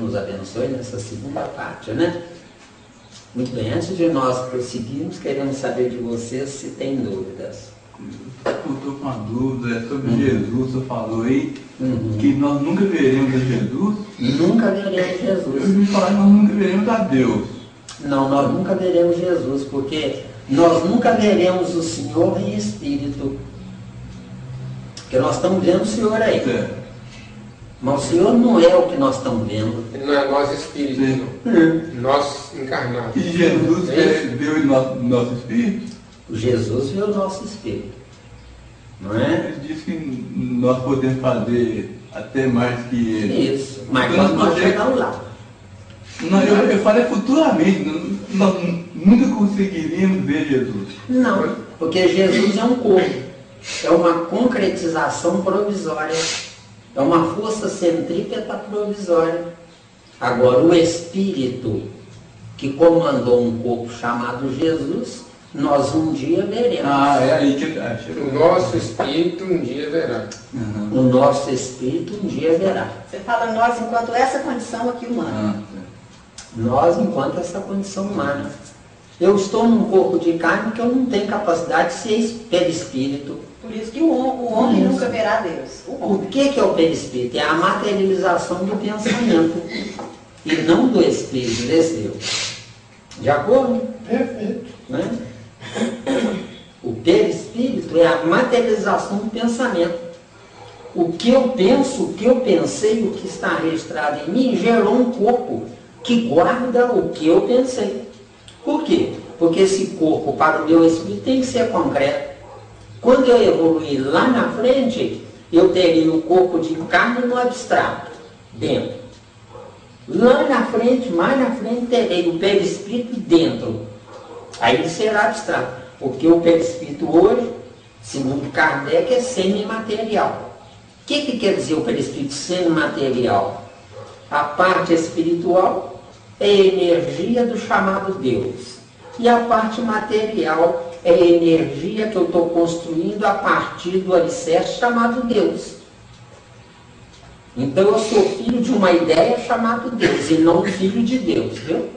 nos abençoe nessa segunda parte, né? Muito bem, antes de nós prosseguirmos, queremos saber de vocês se tem dúvidas. Eu estou com uma dúvida sobre Jesus. Você falou aí que nós nunca veremos a Jesus. Nunca veremos Jesus. Eu me falar que nós nunca veremos a Deus. Não, nós nunca veremos Jesus, porque nós nunca veremos o Senhor em espírito. Porque nós estamos vendo o Senhor aí. Certo. Mas o Senhor não é o que nós estamos vendo. Ele não é nós espírito, Sim. não. Nós encarnados. E Jesus deu em nosso espírito. Jesus vê o nosso espírito. Não é? Ele diz que nós podemos fazer até mais que ele. Isso. Mas Então, nós chegamos lá. Não, eu falei futuramente. Nós nunca conseguiríamos ver Jesus. Não, porque Jesus é um corpo. É uma concretização provisória. É uma força centrípeta provisória. Agora, o Espírito que comandou um corpo chamado Jesus, nós um dia veremos. É aí que chegou. O nosso espírito um dia verá. O nosso Espírito um dia verá. Você fala nós enquanto essa condição aqui humana. Nós, enquanto essa condição humana. Eu estou num corpo de carne que eu não tenho capacidade de ser perispírito. Por isso que o homem nunca verá Deus. O que é o perispírito? É a materialização do pensamento e não do espírito desse Deus. De acordo? Perfeito. Né? O perispírito é a materialização do pensamento. O que eu penso, o que eu pensei, o que está registrado em mim, gerou um corpo que guarda o que eu pensei. Por quê? Porque esse corpo para o meu espírito tem que ser concreto. Quando eu evoluir lá na frente, eu teria o corpo de carne no abstrato, dentro. Lá na frente, mais na frente, terei o perispírito dentro. Aí ele será abstrato. Porque o perispírito hoje, segundo Kardec, é semimaterial. O que quer dizer o perispírito semimaterial? A parte espiritual é a energia do chamado Deus. E a parte material é a energia que eu estou construindo a partir do alicerce chamado Deus. Então eu sou filho de uma ideia chamada Deus e não filho de Deus, viu?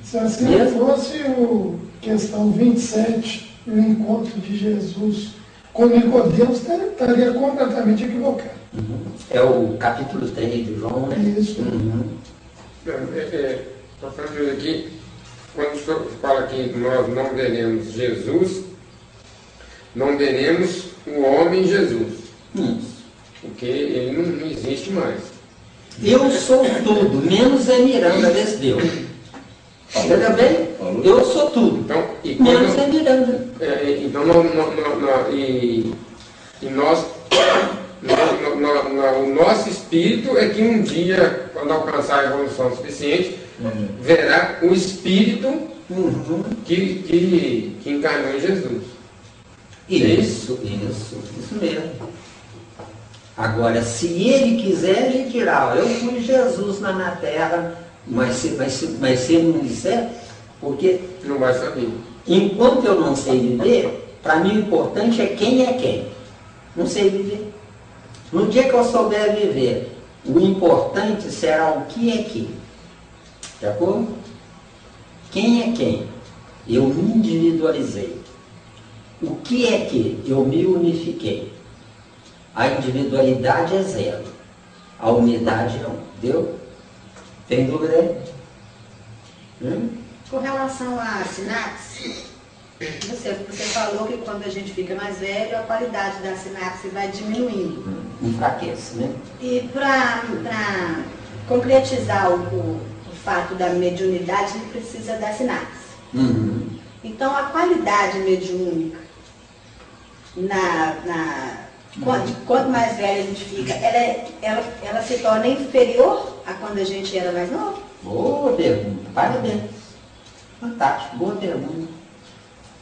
Se assim fosse o questão 27, o encontro de Jesus com Nicodemos, estaria completamente equivocado. É o capítulo 3 de João, né? Isso. Passando aqui, quando o senhor fala que nós não veremos Jesus, não veremos o homem Jesus. Porque ele não existe mais. Eu sou tudo, menos é Miranda desse Deus. Entendeu bem? Eu sou tudo, Então, e menos é quando, Miranda. então o nosso espírito é que um dia, quando alcançar a evolução suficiente, verá o espírito que encarnou em Jesus. Isso mesmo. Agora, se ele quiser, ele dirá, eu fui Jesus na terra, mas se ele não disser, porque Não vai saber. enquanto eu não sei viver, para mim o importante é quem. Não sei viver. No dia que eu souber viver, o importante será o que é que. De acordo? Quem é quem? Eu me individualizei. O que é que? Eu me unifiquei. A individualidade é 0. A unidade é 1. Deu? Tem dúvida aí? Com relação à sinapse, você falou que quando a gente fica mais velho, a qualidade da sinapse vai diminuindo. Enfraquece, né? E para concretizar o fato da mediunidade, ele precisa da sinapse. Então, a qualidade mediúnica, quanto mais velho a gente fica, ela se torna inferior a quando a gente era mais novo? Boa pergunta, parabéns. Fantástico, boa pergunta.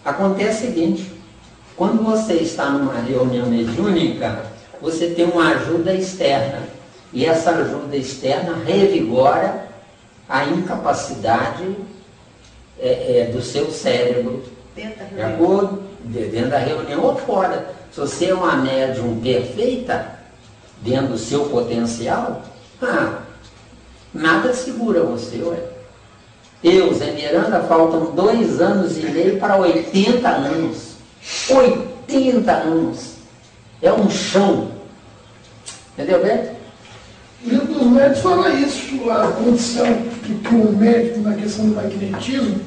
Acontece o seguinte, quando você está numa reunião mediúnica, você tem uma ajuda externa. E essa ajuda externa revigora a incapacidade do seu cérebro. De acordo? Dentro da reunião ou fora. Se você é uma médium perfeita, dentro do seu potencial, nada segura você, ué. Eu, Zé Miranda, faltam 2 anos e meio para 80 anos. 80 anos. É um chão. Entendeu, Beto? O livro dos médicos fala isso, a condição que o médico, na questão do magnetismo,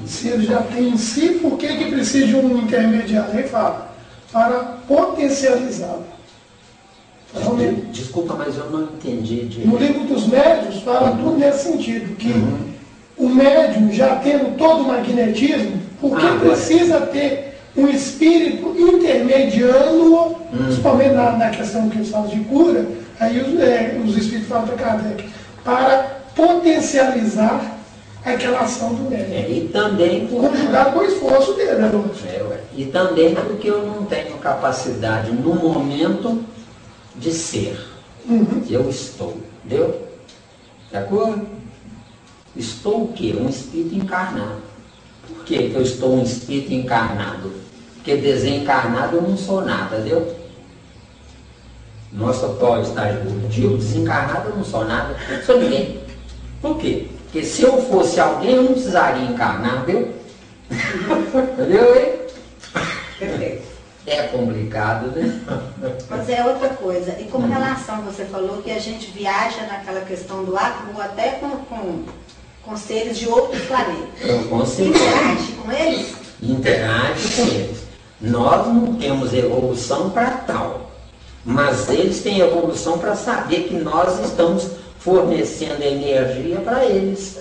se ele já tem em si, por que precisa de um intermediário? Ele fala, para potencializá-lo. Desculpa, mas eu não entendi. No livro dos médios fala tudo nesse sentido, que o médium, já tendo todo o magnetismo, porque precisa ter um espírito intermediando, principalmente na questão que eles falam de cura, aí os espíritos falam para Kardec, para potencializar aquela ação do médium. E também conjugado com o esforço dele, né, E também porque eu não tenho capacidade no momento de ser. Eu estou, entendeu? De acordo? Estou o quê? Um espírito encarnado. Por que eu estou um espírito encarnado? Porque desencarnado eu não sou nada, entendeu? Nosso atual estágio evolutivo, desencarnado eu não sou nada, não sou ninguém. Por quê? Porque se eu fosse alguém, eu não precisaria encarnar, entendeu? Entendeu, hein? Perfeito. É complicado, né? Mas é outra coisa. E com relação, você falou que a gente viaja naquela questão do átomo até com seres de outros planetas. Com certeza. Interage com eles? Interage com eles. Nós não temos evolução para tal, mas eles têm evolução para saber que nós estamos fornecendo energia para eles.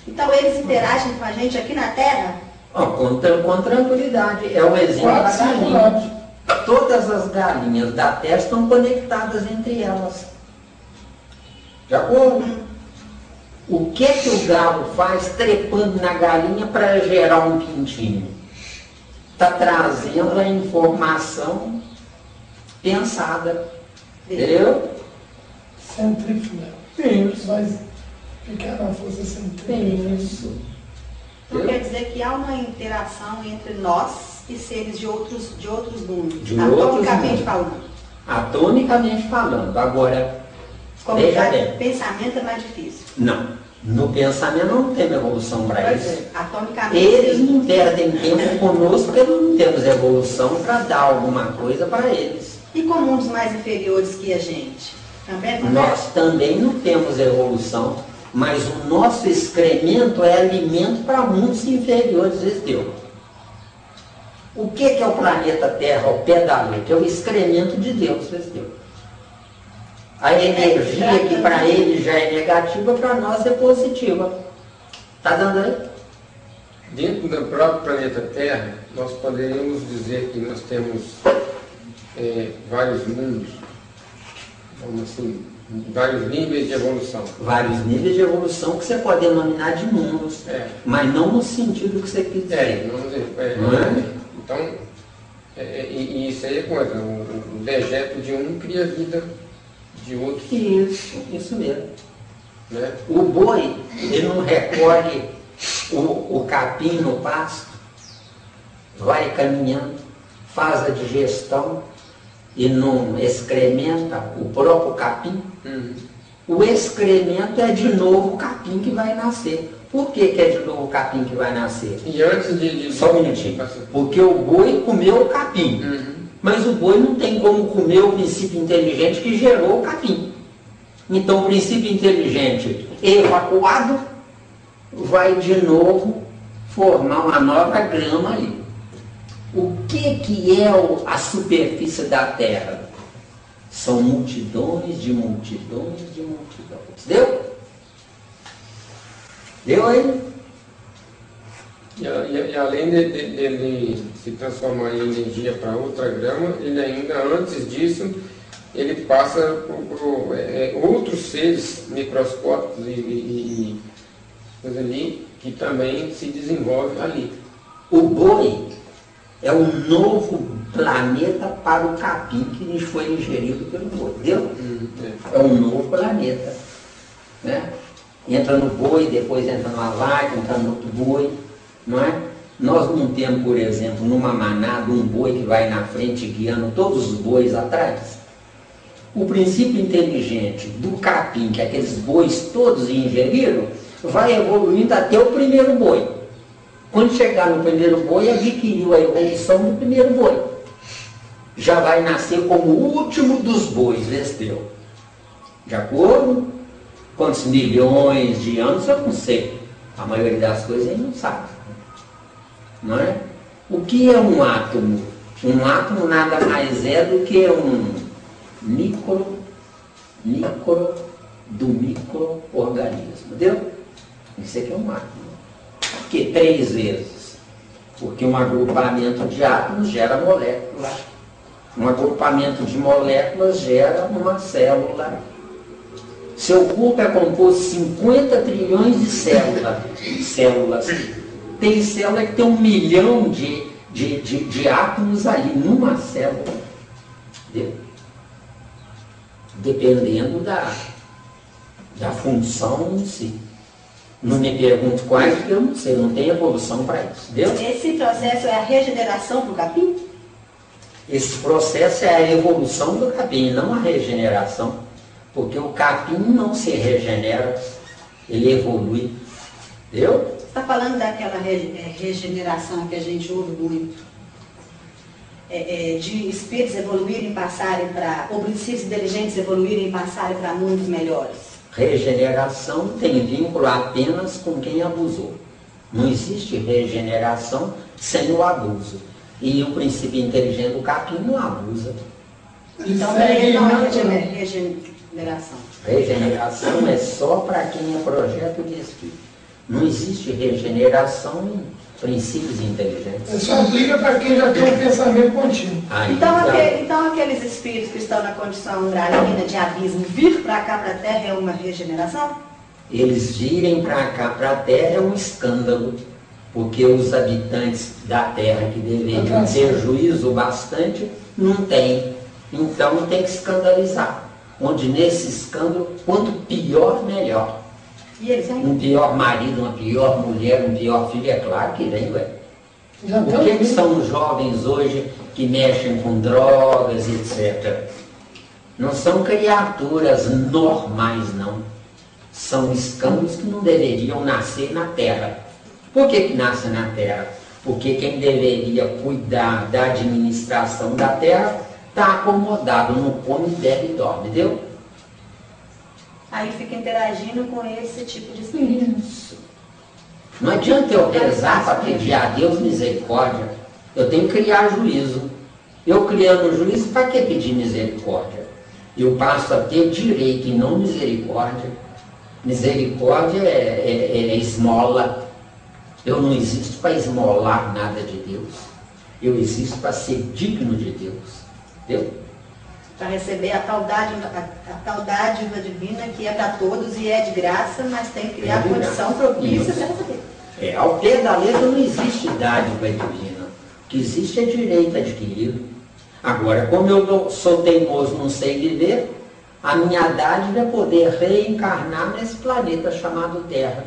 Então eles interagem com a gente aqui na Terra? Com tranquilidade. É o exemplo da galinha. Todas as galinhas da Terra estão conectadas entre elas. De acordo? O que o galo faz trepando na galinha para gerar um pintinho? Está trazendo a informação pensada. Entendeu? Centrífuga. Isso. Vai ficar na força centrífuga. Isso. Então quer dizer que há uma interação entre nós e seres de outros mundos, atomicamente falando. Atomicamente falando. Agora, veja bem. Pensamento é mais difícil. Não. No pensamento não tem evolução para isso. Atomicamente. Eles não perdem tempo conosco porque nós não temos evolução para dar alguma coisa para eles. E com mundos mais inferiores que a gente? Também acontece? Nós também não temos evolução, mas o nosso excremento é alimento para mundos inferiores, entendeu? O que é o planeta Terra ao pé da Lua? Que é o excremento de Deus, entendeu? A energia que para ele já é negativa, para nós é positiva. Está dando aí? Dentro do próprio planeta Terra, nós poderíamos dizer que nós temos vários mundos, vamos assim, vários níveis de evolução. Vários níveis de evolução que você pode denominar de mundos, mas não no sentido que você quis dizer. Então, e isso aí é coisa, o dejeto de um cria vida de outro. Isso mesmo. Né? O boi, ele não recolhe o capim no pasto, vai caminhando, faz a digestão e não excrementa o próprio capim. O excremento é de novo o capim que vai nascer. Por que é de novo o capim que vai nascer? E antes Só um minutinho. Porque o boi comeu o capim. Mas o boi não tem como comer o princípio inteligente que gerou o capim. Então o princípio inteligente evacuado vai de novo formar uma nova grama ali. O que é a superfície da Terra? São multidões de multidões de multidões. Deu? Deu aí? E além dele se transformar em energia para outra grama, ele ainda antes disso, ele passa por outros seres microscópicos e coisa ali, que também se desenvolve ali. O boi é um novo planeta para o capim que foi ingerido pelo boi, entendeu? É um novo planeta, né? Entra no boi, depois entra numa vaca, entra no outro boi, não é? Nós não temos, por exemplo, numa manada, um boi que vai na frente guiando todos os bois atrás. o princípio inteligente do capim, que aqueles bois todos ingeriram, vai evoluindo até o primeiro boi. Quando chegar no primeiro boi, adquiriu a evolução do primeiro boi. Já vai nascer como o último dos bois, vestiu. De acordo? Quantos milhões de anos, eu não sei. A maioria das coisas a gente não sabe. Não é? O que é um átomo? Um átomo nada mais é do que um micro do micro-organismo. Entendeu? Isso aqui é um átomo. Por que 3 vezes? Porque um agrupamento de átomos gera molécula. Um agrupamento de moléculas gera uma célula. Seu corpo é composto de 50 trilhões de células. Tem célula que tem 1 milhão de átomos ali numa célula. Entendeu? Dependendo da função em si. Não me pergunto quais, porque eu não sei, não tem evolução para isso. Entendeu? Esse processo é a regeneração do capim? Esse processo é a evolução do capim, não a regeneração. Porque o capim não se regenera, ele evolui. Entendeu? Você está falando daquela regeneração que a gente ouve muito, de espíritos evoluírem, passarem para, ou princípios inteligentes evoluírem e passarem para mundos melhores? Regeneração tem vínculo apenas com quem abusou. Não existe regeneração sem o abuso. E o princípio inteligente do capim não abusa. Então, para ele não é regeneração. Regeneração é só para quem é projeto de espírito. Não existe regeneração em princípios inteligentes. Isso aplica para quem já tem um pensamento contínuo. Então aqueles espíritos que estão na condição umbralina de abismo, vir para cá, para a Terra, é uma regeneração? Eles virem para cá, para a Terra, é um escândalo. Porque os habitantes da Terra, que deveriam ter juízo bastante, não têm. Então tem que escandalizar. Onde nesse escândalo, quanto pior, melhor. E eles vêm? Um pior marido, uma pior mulher, um pior filho, é claro que vem, ué. O que são os jovens hoje que mexem com drogas, etc.? Não são criaturas normais, não. São escândalos que não deveriam nascer na Terra. Por que nasce na Terra? Porque quem deveria cuidar da administração da Terra está acomodado, não come, bebe e dorme, entendeu? Aí fica interagindo com esse tipo de espírito. Isso. Não adianta eu rezar para pedir a Deus misericórdia. Eu tenho que criar juízo. Eu criando juízo, para que pedir misericórdia? Eu passo a ter direito e não misericórdia. Misericórdia é esmola. Eu não existo para esmolar nada de Deus. Eu existo para ser digno de Deus. Entendeu? Para receber a tal dádiva divina que é para todos e é de graça, mas tem que criar a condição propícia para receber. Ao pé da letra não existe dádiva divina. O que existe é direito adquirido. Agora, como eu sou teimoso, não sei viver, a minha dádiva é poder reencarnar nesse planeta chamado Terra.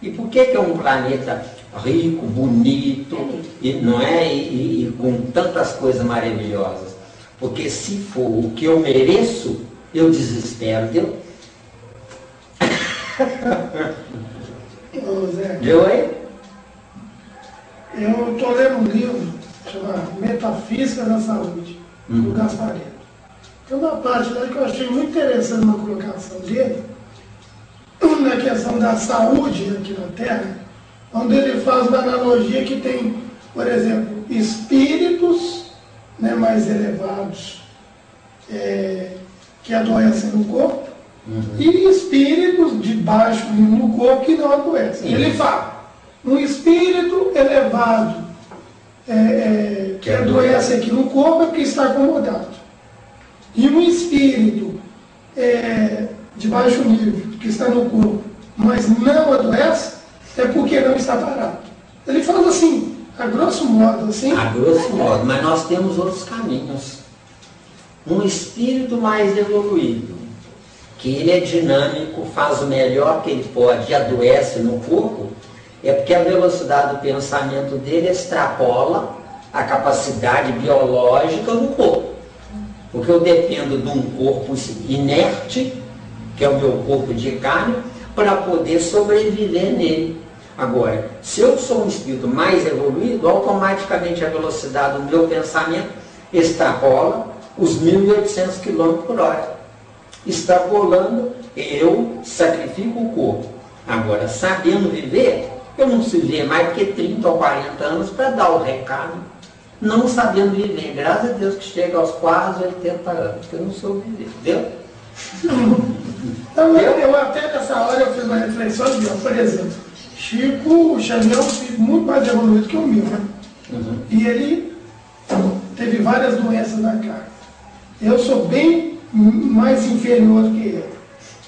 E por que é um planeta rico, bonito, não é? E com tantas coisas maravilhosas? Porque se for o que eu mereço, eu desespero, entendeu? Ô, Zé, Viu aí? eu estou lendo um livro chamado Metafísica da Saúde, do Gasparetto. Tem uma parte lá que eu achei muito interessante na colocação dele, na questão da saúde aqui na Terra, onde ele faz uma analogia que tem, por exemplo, espíritos, né, mais elevados que adoecem no corpo, e espíritos de baixo no corpo que não adoecem. Ele fala, um espírito elevado que adoece aqui no corpo é porque está acomodado. E um espírito de baixo nível, que está no corpo, mas não adoece, é porque não está parado. Ele fala assim, a grosso modo, assim. A grosso modo, mas nós temos outros caminhos. Um espírito mais evoluído, que ele é dinâmico, faz o melhor que ele pode e adoece no corpo, é porque a velocidade do pensamento dele extrapola a capacidade biológica do corpo. Porque eu dependo de um corpo inerte, que é o meu corpo de carne, para poder sobreviver nele. Agora, se eu sou um espírito mais evoluído, automaticamente a velocidade do meu pensamento extrapola os 1.800 km por hora. Extrapolando, eu sacrifico o corpo. Agora, sabendo viver, eu não preciso viver mais do que 30 ou 40 anos para dar o recado. Não sabendo viver, graças a Deus que chega aos quase 80 anos, que eu não sou viver, entendeu? Então, eu até nessa hora eu fiz uma reflexão aqui, ó, por exemplo, Chico Xavier é um espírito muito mais evoluído que o meu, né? E ele teve várias doenças na carne. Eu sou bem mais inferior do que ele.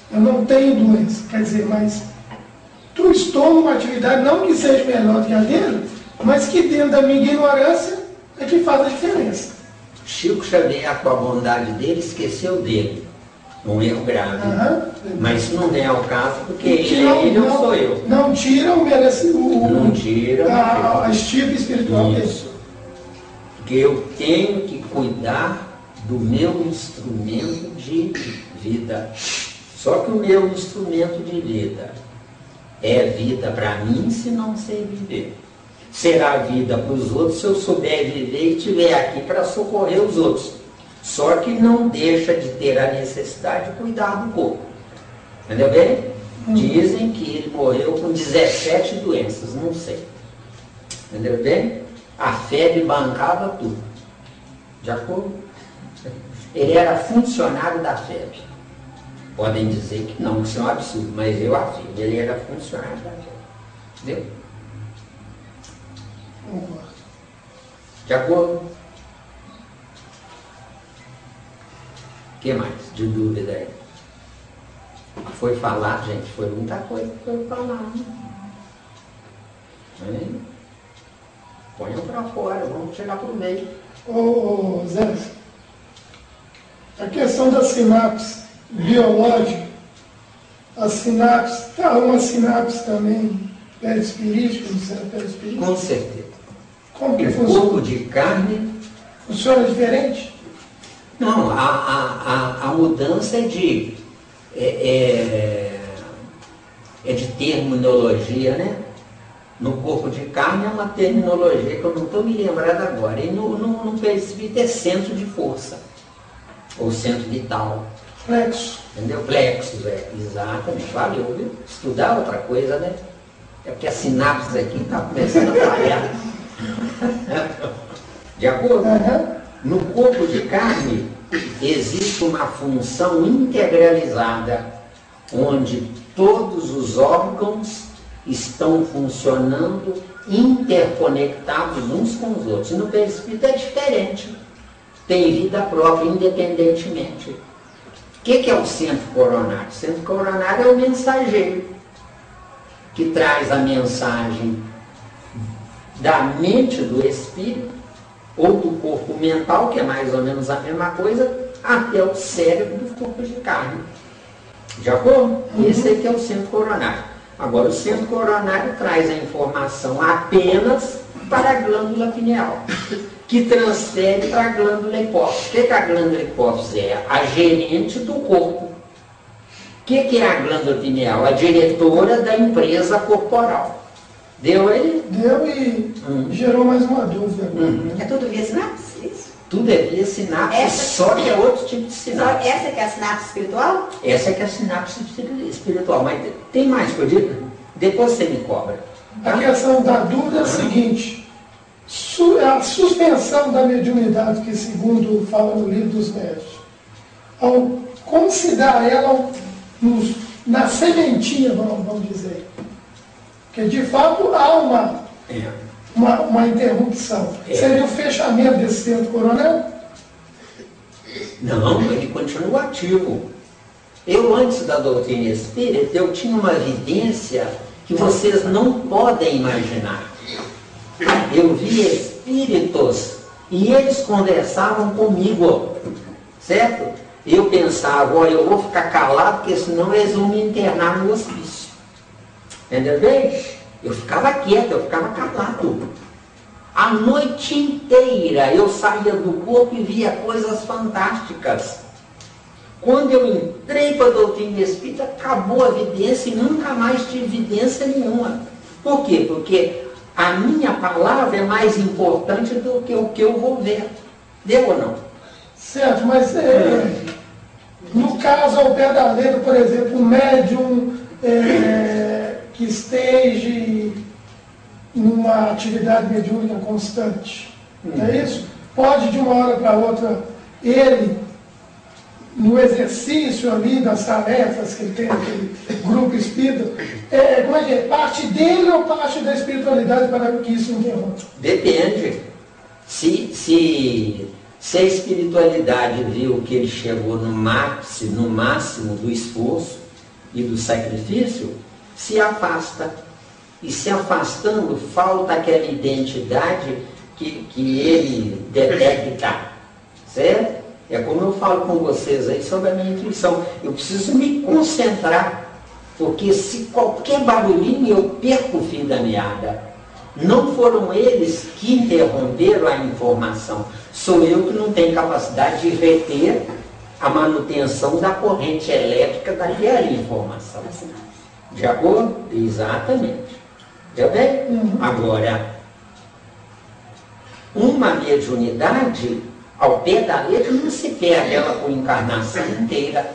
Eu não tenho doença, quer dizer, mas tu estou numa atividade não que seja melhor que a dele, mas que dentro da minha ignorância é que faz a diferença. Chico Xavier, com a bondade dele, esqueceu dele. Um erro grave. Mas isso não vem ao caso, porque ele não sou eu. Não tira o merecimento. Não tira a estirpe espiritual dele. Isso. Porque eu tenho que cuidar do meu instrumento de vida. Só que o meu instrumento de vida é vida para mim se não sei viver. Será vida para os outros se eu souber viver e estiver aqui para socorrer os outros. Só que não deixa de ter a necessidade de cuidar do corpo. Entendeu bem? Dizem que ele morreu com 17 doenças, não sei. Entendeu bem? A febre bancava tudo. De acordo? Ele era funcionário da febre. Podem dizer que não, que isso é um absurdo, mas eu afirmo, ele era funcionário da febre. Entendeu? De acordo? O que mais de dúvida aí? Foi falar, gente, foi muita coisa que foi falar. Né? Ponham para fora, vamos chegar para o meio. Ô Zé, a questão da sinapse biológica, a sinapse, uma sinapse também perispirística, não será perispirística? Com certeza. Como que o funciona? corpo de carne. Funciona diferente? Não, a mudança é de terminologia, né? No corpo de carne é uma terminologia que eu não estou me lembrando agora. E no perispírito é centro de força, ou centro vital. Plexo. Entendeu? Plexos, exatamente. Valeu, viu? Estudar outra coisa, né? É porque a sinapse aqui está começando a falhar. De acordo? No corpo de carne existe uma função integralizada, onde todos os órgãos estão funcionando interconectados uns com os outros. E no perispírito é diferente. Tem vida própria independentemente. O que é o centro coronário? O centro coronário é o mensageiro, que traz a mensagem da mente do espírito, ou do corpo mental, que é mais ou menos a mesma coisa, até o cérebro do corpo de carne. De acordo? Esse aqui é o centro coronário. Agora, o centro coronário traz a informação apenas para a glândula pineal, que transfere para a glândula hipófise. O que a glândula hipófise é? A gerente do corpo. O que é a glândula pineal? A diretora da empresa corporal. Deu aí? Deu e gerou mais uma dúvida. É tudo via sinapse? Isso? Tudo é via sinapse, só que é outro tipo de sinapse. Essa que é a sinapse espiritual? Essa que é a sinapse espiritual. Mas tem mais que eu digo? Depois você me cobra. A questão da dúvida é a seguinte: a suspensão da mediunidade, que segundo fala no livro dos médios, como se dá ela na sementinha, vamos dizer? Porque de fato há uma interrupção. Seria o fechamento desse centro coronário? Não, ele continua ativo. Eu, antes da doutrina espírita, eu tinha uma evidência que vocês não podem imaginar. Eu vi espíritos e eles conversavam comigo, certo? Eu pensava, olha, eu vou ficar calado, porque senão eles vão me internar no hospício. Entendeu bem? Eu ficava quieto, eu ficava calado. A noite inteira eu saía do corpo e via coisas fantásticas. Quando eu entrei para a doutrina espírita, acabou a evidência e nunca mais tive evidência nenhuma. Por quê? Porque a minha palavra é mais importante do que o que eu vou ver. Deu ou não? Certo, mas no caso, ao pé da letra, por exemplo, um médium que esteja numa atividade mediúnica constante, não é isso? Pode, de uma hora para outra, ele, no exercício ali das tarefas que ele tem naquele grupo espírita, como é que é? Parte dele ou parte da espiritualidade para que isso interrompa? Depende. Se a espiritualidade viu que ele chegou no máximo do esforço e do sacrifício, se afasta. E se afastando, falta aquela identidade que ele detecta. Certo? É como eu falo com vocês aí sobre a minha intuição. Eu preciso me concentrar, porque se qualquer barulhinho eu perco o fio da meada. Não foram eles que interromperam a informação. Sou eu que não tenho capacidade de reter a manutenção da corrente elétrica daquela informação. De acordo? Exatamente. Deu bem? Agora, uma mediunidade, ao pé da letra, não se perde ela por encarnação inteira.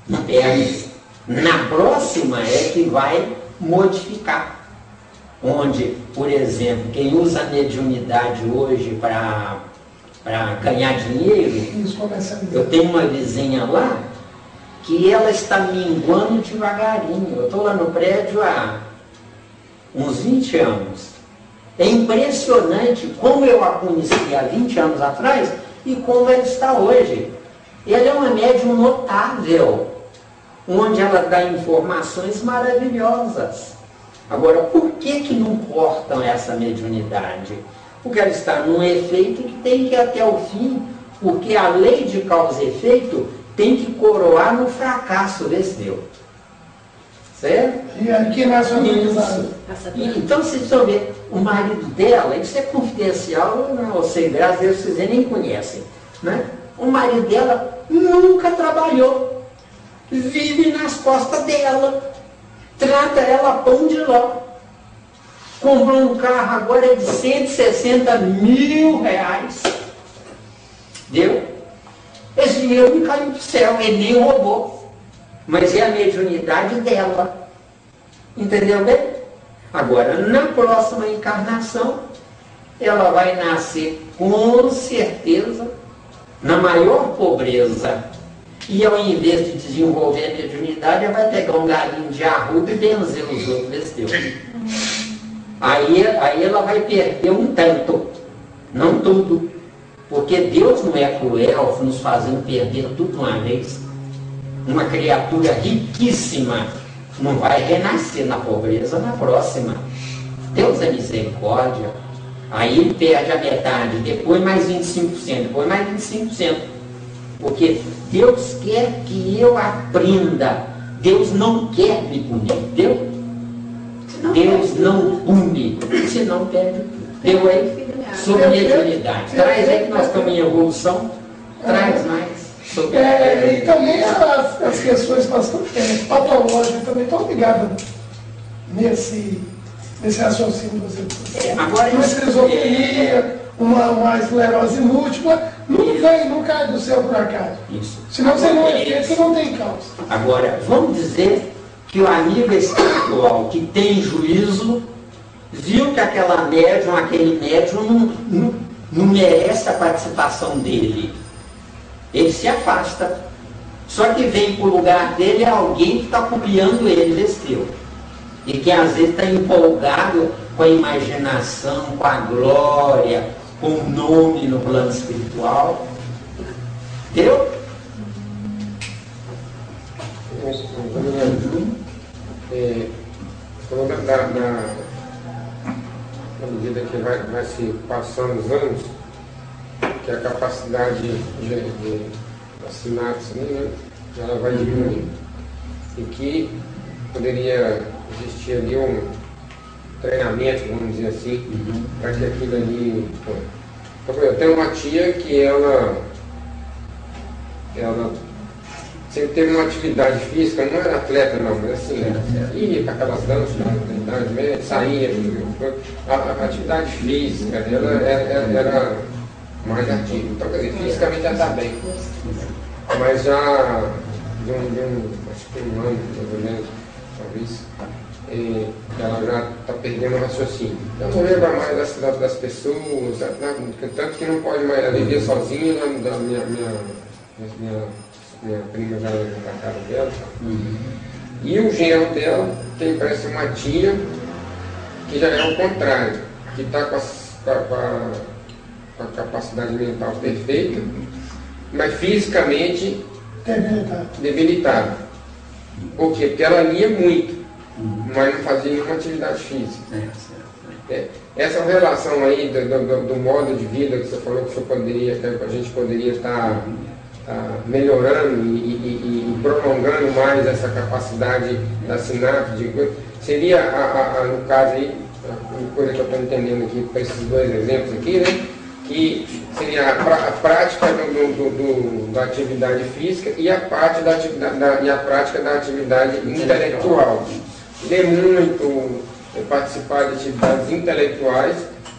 Não perde. Na próxima é que vai modificar. Onde, por exemplo, quem usa a mediunidade hoje para ganhar dinheiro, eu tenho uma vizinha lá que ela está minguando devagarinho. Eu estou lá no prédio há uns 20 anos. É impressionante como eu a conheci há 20 anos atrás e como ela está hoje. Ela é uma médium notável, onde ela dá informações maravilhosas. Agora, por que não cortam essa mediunidade? Porque ela está num efeito que tem que ir até o fim, porque a lei de causa e efeito tem que coroar no fracasso desse Deus. Certo? E aqui nasce uma isso. Então, vocês vão ver, o marido dela, isso é confidencial, não sei, graças a Deus vocês nem conhecem. Né? O marido dela nunca trabalhou, vive nas costas dela, trata ela pão de ló. Comprou um carro agora de 160 mil reais. Deu? Esse dinheiro não caiu do céu, ele nem roubou. Mas é a mediunidade dela. Entendeu bem? Agora, na próxima encarnação, ela vai nascer com certeza na maior pobreza. E ao invés de desenvolver a mediunidade, ela vai pegar um galinho de arruda e benzer os outros desse Deus. Aí ela vai perder um tanto, não tudo. Porque Deus não é cruel, nos fazendo perder tudo uma vez. Uma criatura riquíssima não vai renascer na pobreza na próxima. Deus é misericórdia. Aí ele perde a metade, depois mais 25%, depois mais 25%. Porque Deus quer que eu aprenda. Deus não quer me punir. Deus não pune, senão perde tudo. Deu aí? Sobre mediunidade. Traz aí que nós estamos em evolução. Traz mais. E também as questões patológicas também estão ligadas nesse raciocínio que você agora uma esquizofrenia, uma esclerose múltipla, não cai do céu por acaso. Isso. Senão você não é feito, você não tem causa. Agora, vamos dizer que o amigo espiritual que tem juízo viu que aquele médium não merece a participação dele. Ele se afasta. Só que vem para o lugar dele alguém que está copiando ele desse teu. E que às vezes está empolgado com a imaginação, com a glória, com o nome no plano espiritual. Entendeu? Na medida que vai se passando os anos, que a capacidade da sinapse, né, ela vai diminuindo. E que poderia existir ali treinamento, vamos dizer assim, para que aquilo ali... Eu tenho uma tia que ela sempre teve uma atividade física, não era atleta não, mas assim, ia para aquelas danças na idade média, saía, a atividade física dela era mais ativa. Então, quer dizer, fisicamente ela está bem. Mas já acho que um ano, mais ou menos, talvez, ela já está perdendo o raciocínio. Ela não lembra mais das pessoas, tanto que não pode mais, ela vivia sozinha, minha prima já levou para casa dela. E o genro dela tem parece uma tia que já é o contrário, que está com a capacidade mental perfeita, mas fisicamente debilitada. Por quê? Porque ela lia muito, mas não fazia nenhuma atividade física. Essa relação aí do modo de vida que você falou que a gente poderia estar melhorando e prolongando mais essa capacidade da sinapse, seria, no caso aí, a coisa que eu estou entendendo aqui para esses dois exemplos aqui, né? Que seria a prática da atividade física e a prática da atividade intelectual. Ler muito, participar de atividades intelectuais,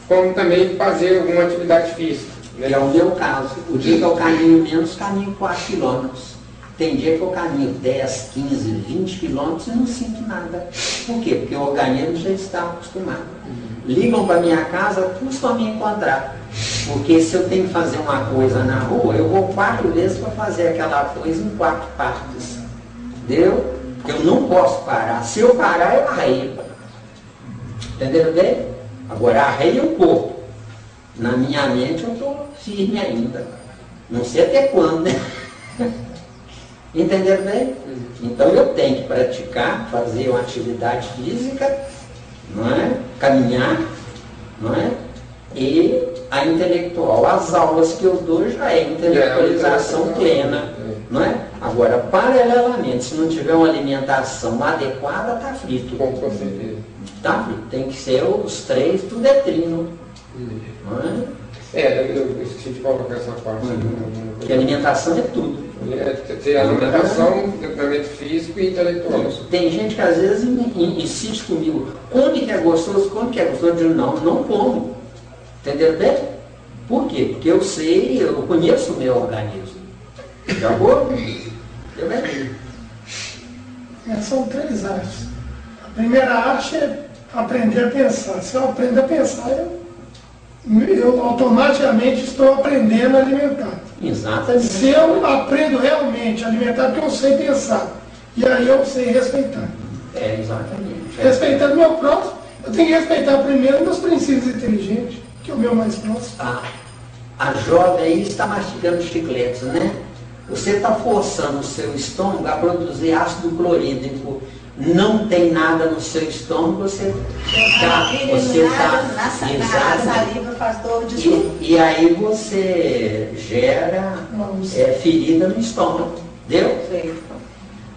como também fazer alguma atividade física. É o meu caso. O dia que eu caminho menos, caminho 4 quilômetros. Tem dia que eu caminho 10, 15, 20 quilômetros e não sinto nada. Por quê? Porque o organismo já está acostumado. Ligam para minha casa, custam me encontrar. Porque se eu tenho que fazer uma coisa na rua, eu vou 4 vezes para fazer aquela coisa em 4 partes. Entendeu? Eu não posso parar. Se eu parar, eu arreio. Entenderam bem? Agora arreio o corpo. Na minha mente eu estou firme ainda. Não sei até quando, né? Entenderam bem? Então eu tenho que praticar, fazer uma atividade física, não é? Caminhar, não é? E a intelectual. As aulas que eu dou já é intelectualização plena, não é? Agora, paralelamente, se não tiver uma alimentação adequada, está frito. Com certeza. Tá frito. Tem que ser os 3, tudo é trino. Eu esqueci de colocar essa parte. Porque alimentação é tudo. Tem alimentação, treinamento físico e intelectual. Tem gente que às vezes insiste comigo, come que é gostoso, come que é gostoso. Eu digo, não como. Entendeu bem? Por quê? Porque eu sei, eu conheço o meu organismo. Já vou? Entendeu bem? São 3 artes. A primeira arte é aprender a pensar. Se eu aprendo a pensar, eu automaticamente estou aprendendo a alimentar. Exatamente. Se eu aprendo realmente a alimentar, porque eu sei pensar. E aí eu sei respeitar. Exatamente. Respeitando o meu próximo, eu tenho que respeitar primeiro meus princípios inteligentes, que é o meu mais próximo. A jovem aí está mastigando chicletes, né? Você está forçando o seu estômago a produzir ácido clorídrico. Não tem nada no seu estômago, você está na saliva faz dor de estômago. E aí você gera ferida no estômago, entendeu? Sei.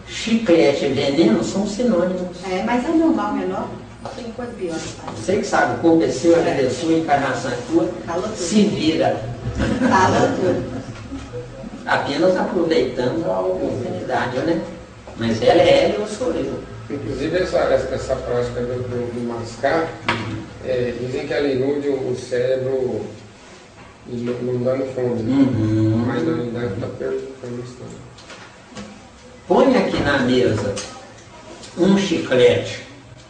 Chiclete e veneno são sinônimos. Mas é normal, menor. Tem coisa pior. Você que sabe, o corpo é seu, a vida é sua, a encarnação é tua. Se vira. Fala tudo. Apenas aproveitando a oportunidade, né? Mas ela é ela e eu sou eu. Inclusive essa prática do mascar, dizem que ela ilude o cérebro não dando fome. Mas na verdade está perguntando isso. Põe aqui na mesa um chiclete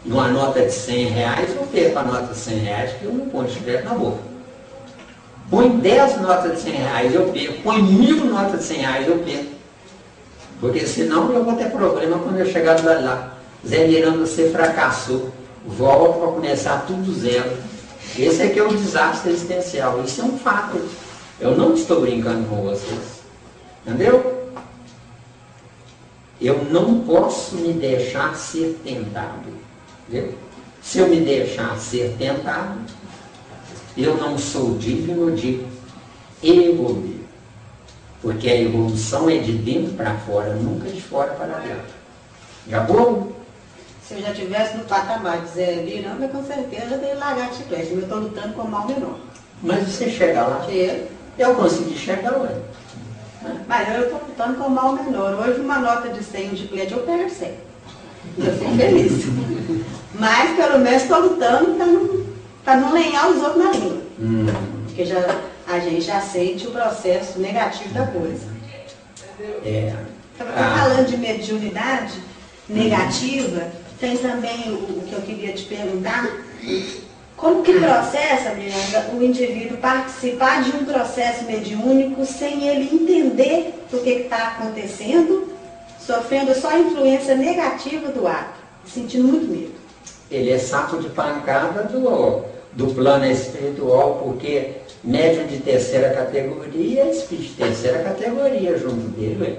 e uma nota de 100 reais, eu perco a nota de 100 reais porque eu não ponho chiclete na boca. Põe 10 notas de 100 reais, eu perco. Põe 1000 notas de 100 reais, eu perco. Porque senão eu vou ter problema quando eu chegar lá. Zé Miranda, você fracassou. Volta para começar tudo zero. Esse aqui é o desastre existencial. Isso é um fato. Eu não estou brincando com vocês. Entendeu? Eu não posso me deixar ser tentado. Entendeu? Se eu me deixar ser tentado, eu não sou digno de evoluir. Porque a evolução é de dentro para fora, nunca de fora para dentro. Já vou? se eu já estivesse no patamar de Zé Miranda, com certeza eu teria largado a chiclete. Eu estou lutando com o mal menor. Mas você chega lá, eu consegui chegar lá. Mas eu estou lutando com o mal menor. Hoje uma nota de 100 de chiclete eu pego 100. Eu fico feliz. Mas pelo menos estou lutando para não lenhar os outros na língua. Porque a gente já sente o processo negativo da coisa. Falando de mediunidade negativa, tem também o que eu queria te perguntar. Como que processa, Miranda, o indivíduo participar de um processo mediúnico sem ele entender o que está acontecendo, sofrendo só a influência negativa do ato, sentindo muito medo? Ele é saco de pancada do plano espiritual, porque médium de terceira categoria é espírito de terceira categoria junto dele.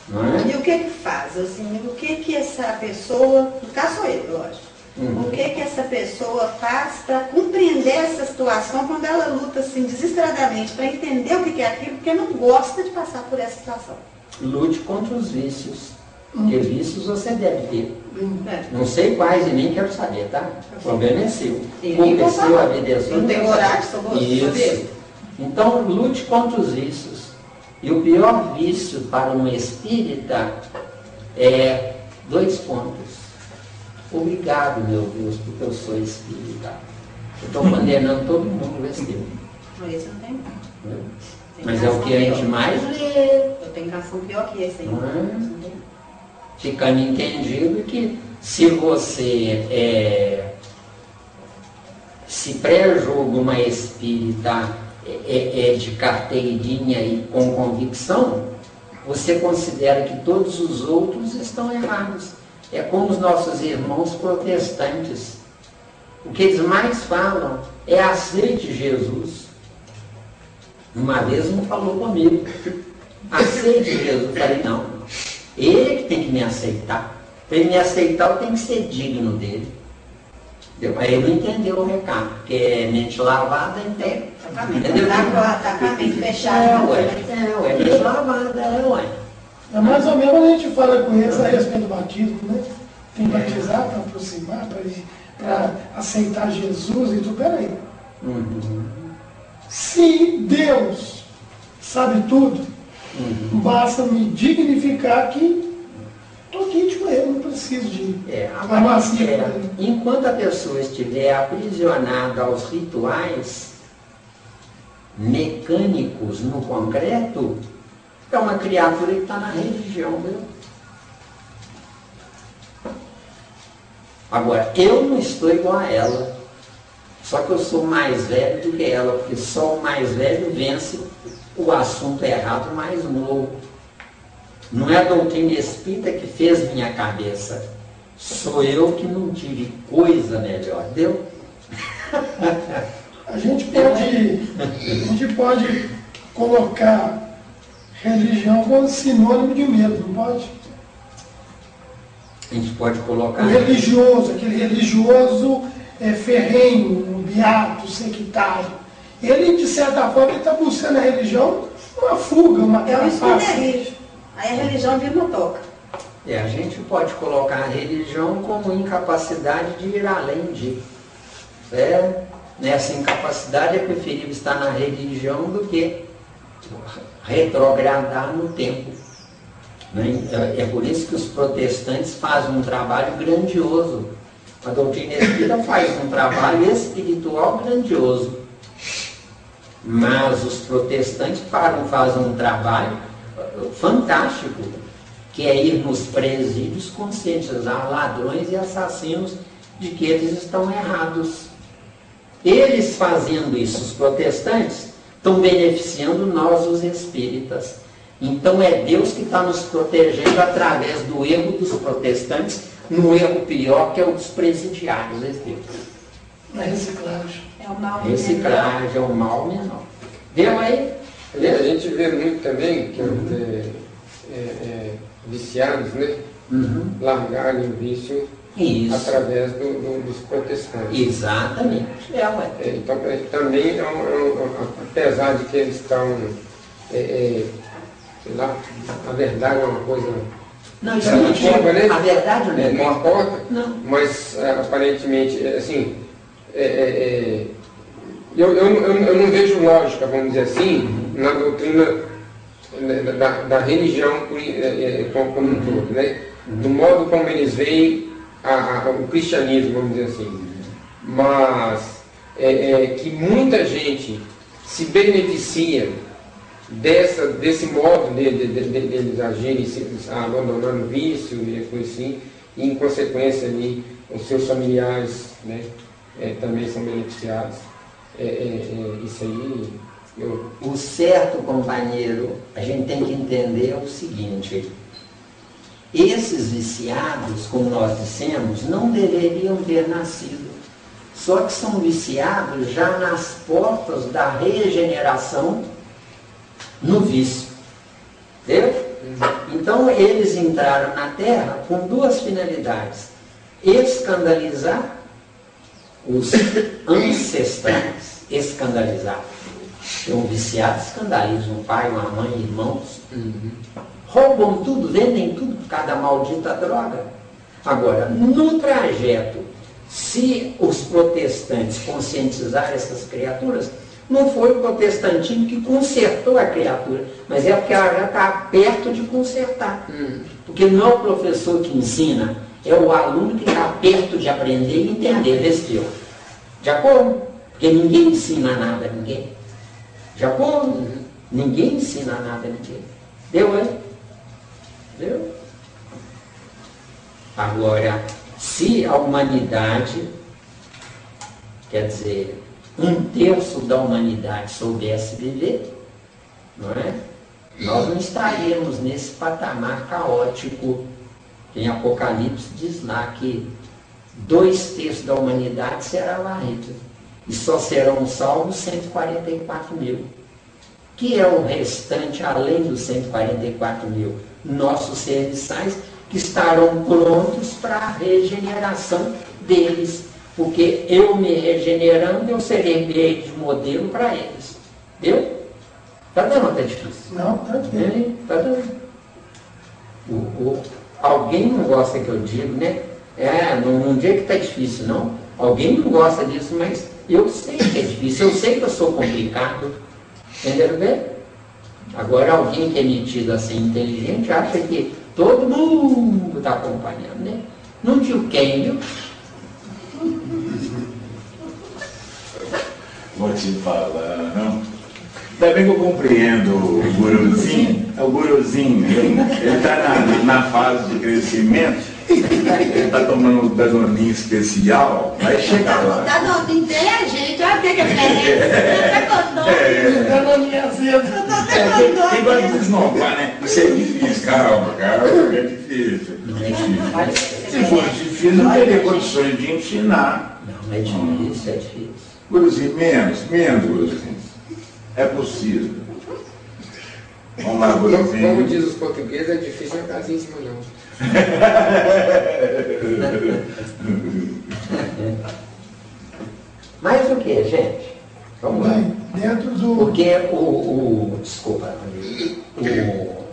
Não é? E o que faz? Assim, o que essa pessoa, no caso sou eu, lógico, o que essa pessoa faz para compreender essa situação quando ela luta assim desesperadamente para entender o que é aquilo, porque não gosta de passar por essa situação? Lute contra os vícios, porque vícios você deve ter. Não sei quais e nem quero saber, tá? O problema é seu. Culpa é seu, a vida é sua. Não tem coragem, sou isso. Então, lute contra os vícios. E o pior vício para um espírita é 2 pontos. Obrigado, meu Deus, porque eu sou espírita. Eu estou condenando todo mundo a esse tempo. Esse não tem. Mas é o que a gente mais lê. Eu tenho canção pior que esse aí. Ficando entendido que se você se pré-julga uma espírita de carteirinha e com convicção, você considera que todos os outros estão errados. É como os nossos irmãos protestantes. O que eles mais falam é aceite Jesus. Uma vez um falou comigo, aceite Jesus. Eu falei, não, ele é que tem que me aceitar. Para ele me aceitar, eu tenho que ser digno dele. Aí ele não entendeu o recado, porque é mente lavada, entende? Entendeu? Tá com a mente fechada. É mente lavada, ué. É mais ou menos a gente fala com eles a respeito do batismo, né? Tem que batizar para aproximar, para aceitar Jesus e tudo. Peraí. Se Deus sabe tudo, basta me dignificar que estou quente com ele, não preciso de enquanto a pessoa estiver aprisionada aos rituais mecânicos no concreto, é uma criatura que está na religião, viu? Agora, eu não estou igual a ela, só que eu sou mais velho do que ela, porque só o mais velho vence o assunto errado mais novo. Não é a doutrina espírita que fez minha cabeça, sou eu que não tive coisa melhor, deu? A gente pode colocar religião como sinônimo de medo, não pode? A gente pode colocar... O religioso, aquele religioso ferrenho, beato, sectário. Ele, de certa forma, está buscando a religião uma fuga, uma esconderijo. Aí a religião vira uma toca. A gente pode colocar a religião como incapacidade de ir além de. Nessa incapacidade é preferível estar na religião do que retrogradar no tempo. É por isso que os protestantes fazem um trabalho grandioso. A doutrina espírita faz um trabalho espiritual grandioso. Mas os protestantes fazem um trabalho fantástico, que é ir nos presídios conscientizar ladrões e assassinos de que eles estão errados. Eles fazendo isso, os protestantes, estão beneficiando nós, os espíritas. Então é Deus que está nos protegendo através do erro dos protestantes, no erro pior que é o dos presidiários. Na reciclagem. É o mal menor. Reciclagem é o mal menor. Viu aí? A gente vê muito também que viciados, né? Largarem o vício através dos protestantes. Exatamente. Então, também, apesar de que eles estão, sei lá, a verdade é uma coisa Não, isso não importa, né? A verdade não importa. Não. Mas, aparentemente, assim, eu não vejo lógica, vamos dizer assim, na doutrina da religião como um todo, né? Do modo como eles veem o cristianismo, vamos dizer assim. Mas que muita gente se beneficia desse modo deles agirem, abandonando o vício e coisa assim, e em consequência ali, os seus familiares, né, também são beneficiados. Isso aí... O certo, companheiro, a gente tem que entender o seguinte: esses viciados, como nós dissemos, não deveriam ter nascido. Só que são viciados já nas portas da regeneração no vício. Entendeu? Então eles entraram na Terra com duas finalidades: escandalizar os ancestrais. Escandalizar. Um viciado escandaliza um pai, uma mãe, irmãos. Roubam tudo, vendem tudo por causa da maldita droga. Agora, no trajeto, se os protestantes conscientizarem essas criaturas, não foi o protestantismo que consertou a criatura, mas é porque ela já está perto de consertar. Porque não é o professor que ensina, é o aluno que está perto de aprender e entender, vestiu. De acordo? Porque ninguém ensina nada a ninguém. De acordo? Ninguém ensina nada a ninguém. Deu, hein? Deu? Agora, se a humanidade, quer dizer, 1/3 da humanidade soubesse viver, não é? Nós não estaríamos nesse patamar caótico. Em Apocalipse diz lá que 2/3 da humanidade será varrida. E só serão salvos 144 mil. Que é o restante, além dos 144 mil, nossos serviçais, que estarão prontos para a regeneração deles. Porque eu me regenerando, eu serei meio de modelo para eles. Deu? Está dando até difícil? Não, está difícil. Está dando. Alguém não gosta que eu digo, né? Num dia que está difícil, não. Alguém não gosta disso, mas eu sei que é difícil, eu sei que eu sou complicado. Entenderam bem? Agora, alguém que é metido assim, inteligente, acha que todo mundo está acompanhando, né? Não digo quem, viu? Vou te falar, não? Ainda bem que eu compreendo o guruzinho. É o guruzinho, ele está na fase de crescimento. Ele está tomando um danoninho especial, vai chegar lá. Danoninho tem a gente, olha o que é Danoninho azedo. Quem vai desnovar, né? Isso é difícil, calma, é difícil. Se fosse difícil, não teria condições de ensinar. Não, é difícil, é difícil. Guruzinho, menos, Guruzinho. É possível. Vamos lá, Guruzinho. Como diz os portugueses, é difícil na casinha em cima, não. Mas o que, gente? Vamos lá. Dentro do... Porque desculpa,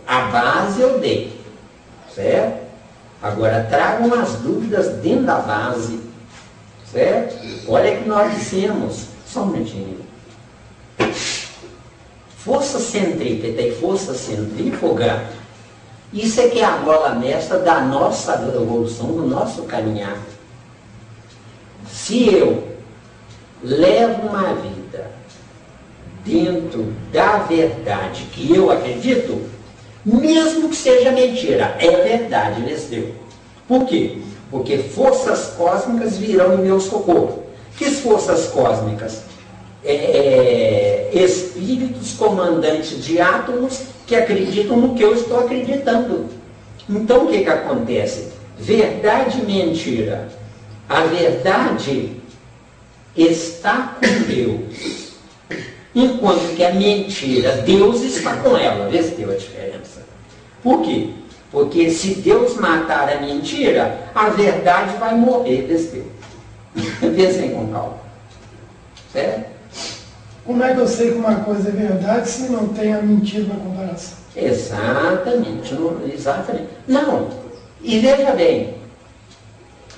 a base eu dei, certo? Agora tragam as dúvidas dentro da base, certo? Olha que nós dissemos, só um minutinho. Força centrípeta e força centrífuga, isso é que é a bola mestra da nossa evolução, do nosso caminhar. Se eu levo uma vida dentro da verdade que eu acredito, mesmo que seja mentira, é verdade, Nestlé. Por quê? Porque forças cósmicas virão em meu socorro. Que forças cósmicas? Espíritos comandantes de átomos que acreditam no que eu estou acreditando. Então o que acontece? Verdade e mentira. A verdade está com Deus, enquanto que a mentira, Deus está com ela. Vê se deu a diferença. Por quê? Porque se Deus matar a mentira, a verdade vai morrer. Vê se deu. Pensem com calma. Certo? Como é que eu sei que uma coisa é verdade se não tem a mentira na comparação? Exatamente. Exatamente. Não, E veja bem,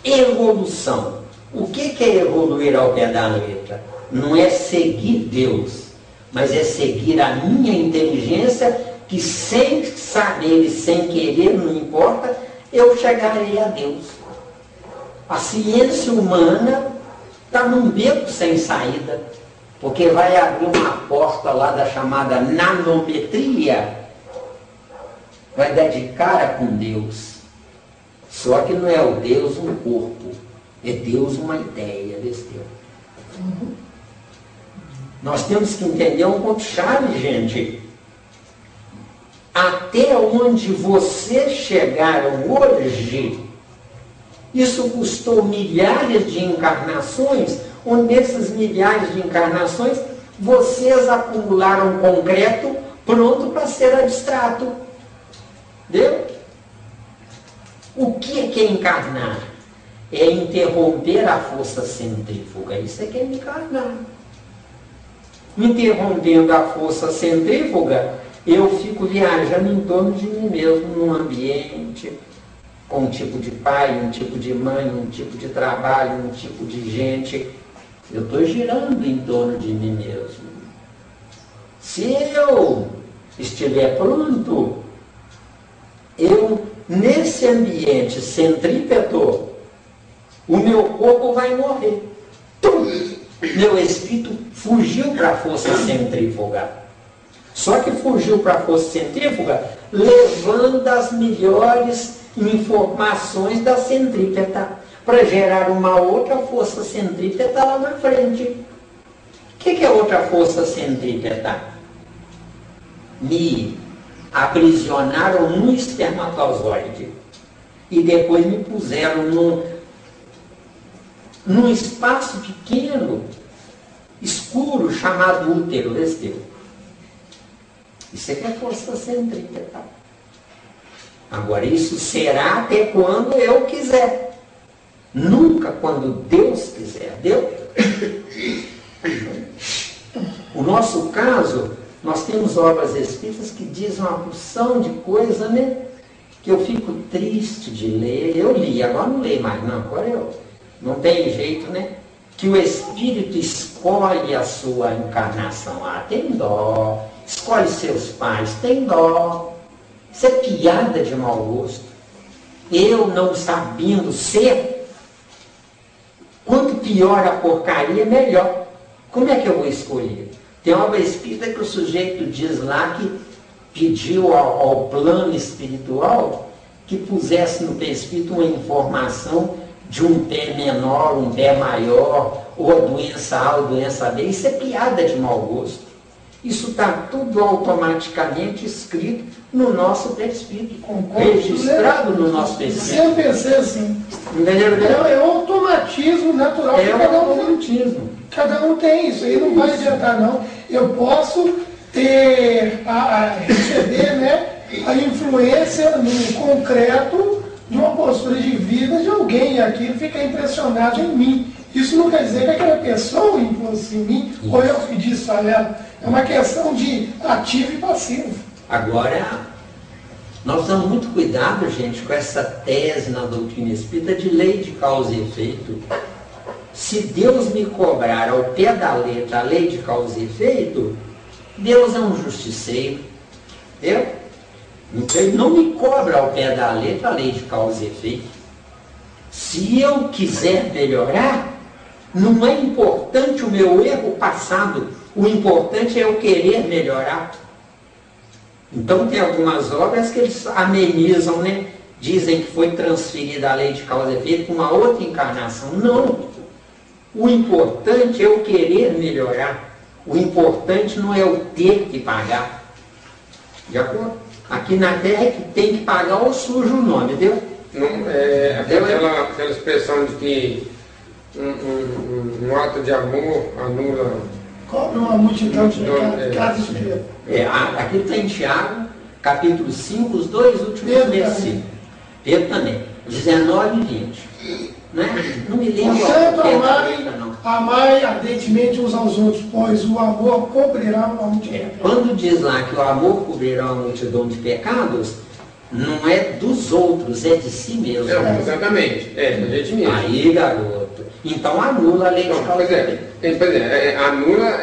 evolução. O que é evoluir ao pé da letra? Não é seguir Deus, mas é seguir a minha inteligência, que sem saber e sem querer, não importa, eu chegarei a Deus. A ciência humana está num beco sem saída, porque vai abrir uma porta lá da chamada nanometria, vai dar de cara com Deus. Só que não é o Deus um corpo, é Deus uma ideia desse Deus. Nós temos que entender um ponto chave, gente. Até onde vocês chegaram hoje, isso custou milhares de encarnações, onde nessas milhares de encarnações vocês acumularam concreto pronto para ser abstrato. Entendeu? O que é encarnar? É interromper a força centrífuga. Isso é que é encarnar. Interrompendo a força centrífuga, eu fico viajando em torno de mim mesmo, num ambiente, com um tipo de pai, um tipo de mãe, um tipo de trabalho, um tipo de gente. Eu estou girando em torno de mim mesmo. Se eu estiver pronto, eu, nesse ambiente centrípeto, o meu corpo vai morrer. Meu espírito fugiu para a força centrífuga. Só que fugiu para a força centrífuga levando as melhores informações da centrípeta para gerar uma outra força centrípeta lá na frente. O que é outra força centrípeta? Me aprisionaram num espermatozoide e depois me puseram num espaço pequeno, escuro, chamado útero. Isso é que é força centrípeta. Agora, isso será até quando eu quiser. Nunca quando Deus quiser. Deus? O nosso caso, nós temos obras espíritas que dizem uma porção de coisa, né? Que eu fico triste de ler. Eu li, agora não leio mais, não. Agora eu não tem jeito, né? Que o espírito escolhe a sua encarnação. Ah, tem dó. Escolhe seus pais, tem dó. Isso é piada de mau gosto. Eu não sabendo ser, quanto pior a porcaria, melhor. Como é que eu vou escolher? Tem uma obra espírita que o sujeito diz lá que pediu ao plano espiritual que pusesse no perispírito uma informação de um pé menor, um pé maior, ou a doença A ou doença B. Isso é piada de mau gosto. Isso está tudo automaticamente escrito no nosso perispírito, registrado no nosso perispírito. Sempre pensei assim. Entendeu? É um automatismo natural. É um automatismo. Cada um tem isso, aí não vai adiantar não. Eu posso receber, né, a influência no concreto de uma postura de vida de alguém, e aquilo fica impressionado em mim. Isso não quer dizer que aquela pessoa influencia em mim, ou eu pedi isso a ela. É uma questão de ativo e passivo. Agora, nós temos muito cuidado, gente, com essa tese na doutrina espírita de lei de causa e efeito. Se Deus me cobrar ao pé da letra a lei de causa e efeito, Deus é um justiceiro. Entendeu? Então, ele não me cobra ao pé da letra a lei de causa e efeito. Se eu quiser melhorar, não é importante o meu erro passado. O importante é eu querer melhorar. Então tem algumas obras que eles amenizam, né? Dizem que foi transferida a lei de causa e efeito com uma outra encarnação. Não. O importante é eu querer melhorar. O importante não é eu ter que pagar. De acordo? Aqui na Terra é que tem que pagar ou suja o nome, entendeu? Não, aquela expressão de que um ato de amor anula. Cobra uma multidão de pecados de Deus. Aqui está em Tiago, capítulo 5, os dois últimos versículos. Pedro também, 19 e 20. Né? Não me lembro. Portanto, amai ardentemente uns aos outros, pois o amor cobrirá uma multidão de pecados. Quando diz lá que o amor cobrirá uma multidão de pecados, Não é dos outros, é de si mesmo. Não, exatamente. É a gente mesmo. Aí, garoto. Então anula a lei de Não, causa pois é, anula,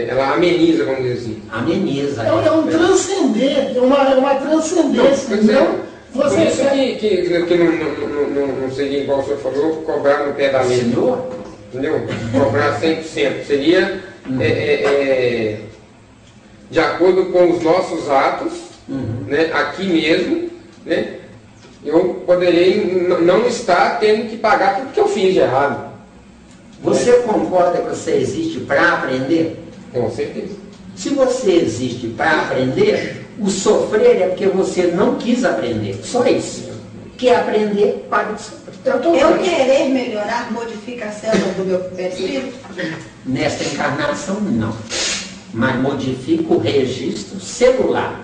ela ameniza, vamos dizer assim. Ameniza. É um transcender, é uma transcendência. Pois é. Não, Por você isso que não seria, igual o senhor falou, cobrar no pé da letra. Senhor? Entendeu? Cobrar 100%. Seria de acordo com os nossos atos, né, aqui mesmo, né, eu poderei não estar tendo que pagar tudo que eu fiz de errado. Você concorda que você existe para aprender? Com certeza. Se você existe para aprender, o sofrer é porque você não quis aprender. Só isso. Quer aprender, pare de sofrer. Eu querer melhorar modifica a célula do meu perispírito? Nesta encarnação, não. Mas modifica o registro celular.